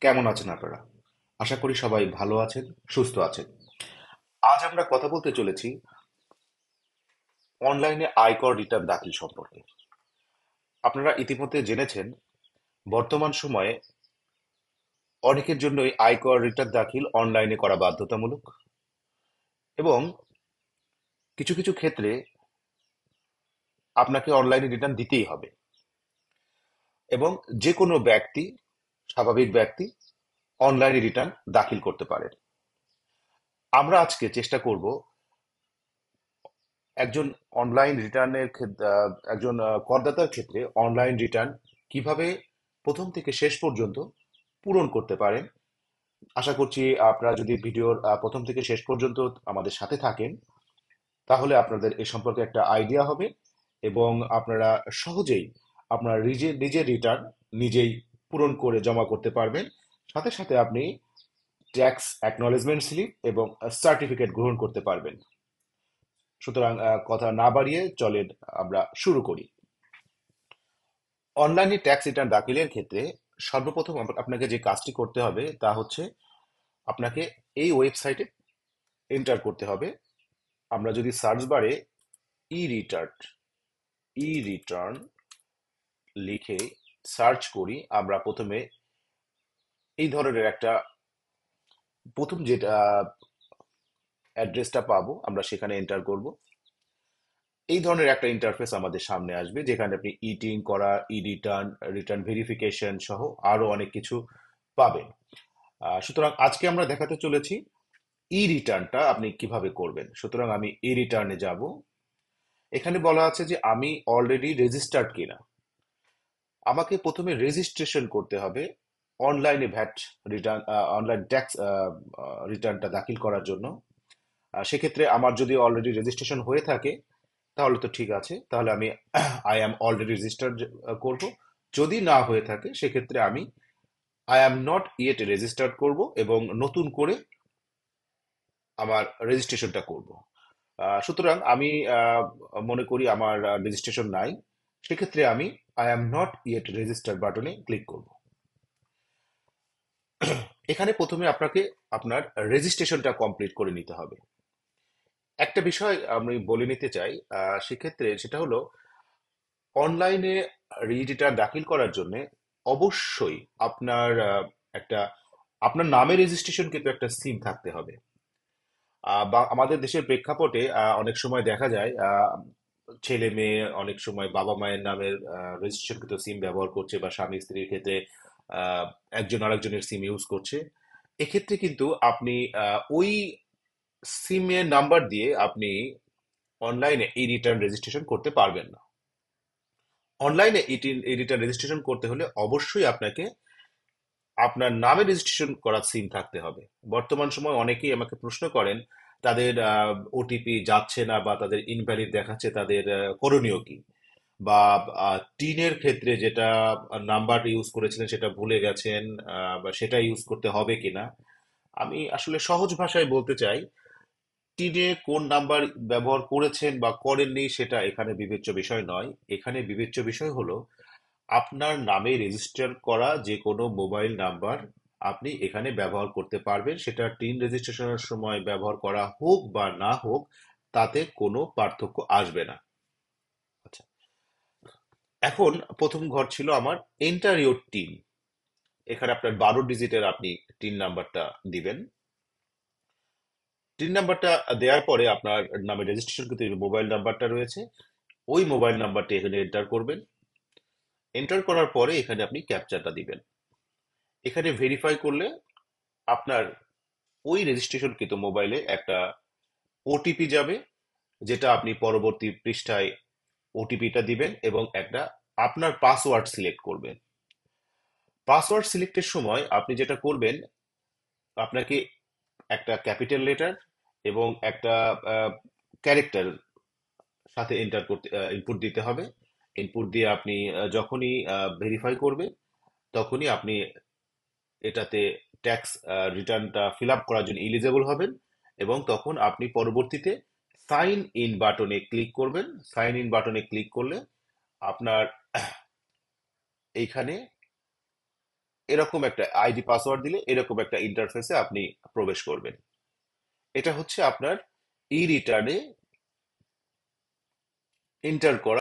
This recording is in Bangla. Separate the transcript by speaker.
Speaker 1: কেমন আছেন আপনারা? আশা করি সবাই ভালো আছেন, সুস্থ আছেন। আজ আমরা কথা বলতে চলেছি অনলাইনে আয়কর রিটার্ন দাখিল সম্পর্কে। আপনারা ইতিমধ্যে জেনেছেন, বর্তমান সময়ে অনেকের জন্যই আয়কর রিটার্ন দাখিল অনলাইনে করা বাধ্যতামূলক এবং কিছু কিছু ক্ষেত্রে আপনাকে অনলাইনে রিটার্ন দিতেই হবে এবং যে কোনো ব্যক্তি, স্বাভাবিক ব্যক্তি অনলাইনে রিটার্ন দাখিল করতে পারেন। আমরা আজকে চেষ্টা করব একজন অনলাইন রিটার্নের একজন করদাতার ক্ষেত্রে অনলাইন রিটার্ন কিভাবে প্রথম থেকে শেষ পর্যন্ত পূরণ করতে পারেন। আশা করছি আপনারা যদি ভিডিওর প্রথম থেকে শেষ পর্যন্ত আমাদের সাথে থাকেন, তাহলে আপনাদের এ সম্পর্কে একটা আইডিয়া হবে এবং আপনারা সহজেই আপনার নিজের নিজের রিটার্ন নিজেই পূরণ করে জমা করতে পারবেন। সাথে সাথে আপনি ট্যাক্স অ্যাকনলেজমেন্ট স্লিপ এবং সার্টিফিকেট গ্রহণ করতে পারবেন। সুতরাং কথা না বাড়িয়ে চলেন আমরা শুরু করি। অনলাইনে ট্যাক্স রিটার্ন দাখিলের ক্ষেত্রে সর্বপ্রথম আপনাকে যে কাজটি করতে হবে তা হচ্ছে আপনাকে এই ওয়েবসাইটে এন্টার করতে হবে। আমরা যদি সার্চ বারে ই রিটার্ন ই রিটার্ন লিখে সার্চ করি, আমরা প্রথমে এই ধরনের একটা প্রথম যেটা অ্যাড্রেসটা পাবো আমরা সেখানে এন্টার করব। এই ধরনের একটা ইন্টারফেস আমাদের সামনে আসবে, যেখানে আপনি ইটিং করা, ই রিটার্ন, রিটার্ন ভেরিফিকেশন সহ আরো অনেক কিছু পাবেন। সুতরাং আজকে আমরা দেখাতে চলেছি ই রিটার্নটা আপনি কিভাবে করবেন। সুতরাং আমি ই রিটার্নে যাব। এখানে বলা আছে যে আমি অলরেডি রেজিস্টার্ড কিনা। আমাকে প্রথমে রেজিস্ট্রেশন করতে হবে অনলাইনে ভ্যাট রিটার্ন, অনলাইন ট্যাক্স রিটার্নটা দাখিল করার জন্য। সেক্ষেত্রে আমার যদি অলরেডি রেজিস্ট্রেশন হয়ে থাকে তাহলে তো ঠিক আছে, তাহলে আমি আই অ্যাম অলরেডি রেজিস্টার্ড করব। যদি না হয়ে থাকে সেক্ষেত্রে আমি I am not yet registered করব এবং নতুন করে আমার রেজিস্ট্রেশনটা করব। সুতরাং আমি মনে করি আমার রেজিস্ট্রেশন নাই। সেক্ষেত্রে আমি I am not yet registered বাটনে ক্লিক করব। এখানে প্রথমে আপনাকে আপনার রেজিস্ট্রেশনটা কমপ্লিট করে নিতে হবে। একটা বিষয় আমি বলে নিতে চাই, সেক্ষেত্রে সেটা হলো অনলাইনে রিটার্ন দাখিল করার জন্য অবশ্যই আপনার একটা আপনার নামে রেজিস্ট্রেশন কিন্তু একটা সিম থাকতে হবে। বা আমাদের দেশের প্রেক্ষাপটে অনেক সময় দেখা যায় ছেলে মেয়ে অনেক সময় বাবা মায়ের নামের রেজিস্ট্রেশনকৃত সিম ব্যবহার করছে, বা স্বামী স্ত্রীর ক্ষেত্রে আহ, একজন আরেকজনের সিম ইউজ করছে। এক্ষেত্রে কিন্তু আপনি ওই সিমের নাম্বার দিয়ে আপনি অনলাইনে এই রিটার্ন রেজিস্ট্রেশন করতে পারবেন না। অনলাইনে এই রিটার্ন রেজিস্ট্রেশন করতে হলে অবশ্যই আপনাকে আপনার নামে রেজিস্ট্রেশন করা সিম থাকতে হবে। বর্তমান সময় অনেকেই আমাকে প্রশ্ন করেন তাদের ওটিপি যাচ্ছে না বা তাদের ইনভ্যালিড দেখাচ্ছে, তাদের করণীয় কি, বা টিনের ক্ষেত্রে যেটা নাম্বার ইউজ করেছিলেন সেটা ভুলে গেছেন, বা সেটা ইউজ করতে হবে কিনা। আমি আসলে সহজ ভাষায় বলতে চাই, টিনে কোন নাম্বার ব্যবহার করেছেন বা করেননি সেটা এখানে বিবেচ্য বিষয় নয়। এখানে বিবেচ্য বিষয় হলো আপনার নামে রেজিস্টার করা যে কোনো মোবাইল নাম্বার আপনি এখানে ব্যবহার করতে পারবেন। সেটা টিন রেজিস্ট্রেশনের সময় ব্যবহার করা হোক বা না হোক, তাতে কোনো পার্থক্য আসবে না। আচ্ছা, এখন প্রথম ঘর ছিল আমার এন্টার ইউর টিন। এখানে আপনার 12 ডিজিটের আপনি টিন নাম্বারটা দিবেন। টিন নাম্বারটা দেওয়ার পরে আপনার নামে রেজিস্ট্রেশন করতে যে মোবাইল নাম্বারটা রয়েছে, ওই মোবাইল নাম্বারটি এখানে এন্টার করবেন। এন্টার করার পরে এখানে আপনি ক্যাপচাটা দিবেন। এখানে ভেরিফাই করলে আপনার ওই রেজিস্ট্রেশনকৃত মোবাইলে একটা ওটিপি যাবে, যেটা আপনি পরবর্তী পৃষ্ঠায় ওটিপিটা দিবেন এবং একটা আপনার পাসওয়ার্ড সিলেক্ট করবেন। পাসওয়ার্ড সিলেক্টের সময় আপনি যেটা করবেন, আপনাকে একটা ক্যাপিটাল লেটার এবং একটা ক্যারেক্টার সাথে এন্টার করতে ইনপুট দিতে হবে। ইনপুট দিয়ে আপনি যখনই ভেরিফাই করবে তখনই আপনি এটাতে ট্যাক্স রিটার্নটা ফিল আপ করার জন্য এলিজেবল হবেন এবং তখন আপনি পরবর্তীতে সাইন ইন বাটনে ক্লিক করবেন। সাইন ইন বাটনে ক্লিক করলে আপনার এইখানে এরকম একটা আইডি পাসওয়ার্ড দিলে এরকম একটা ইন্টারফেসে আপনি প্রবেশ করবেন। এটা হচ্ছে আপনার ই রিটার্নে এন্টার করা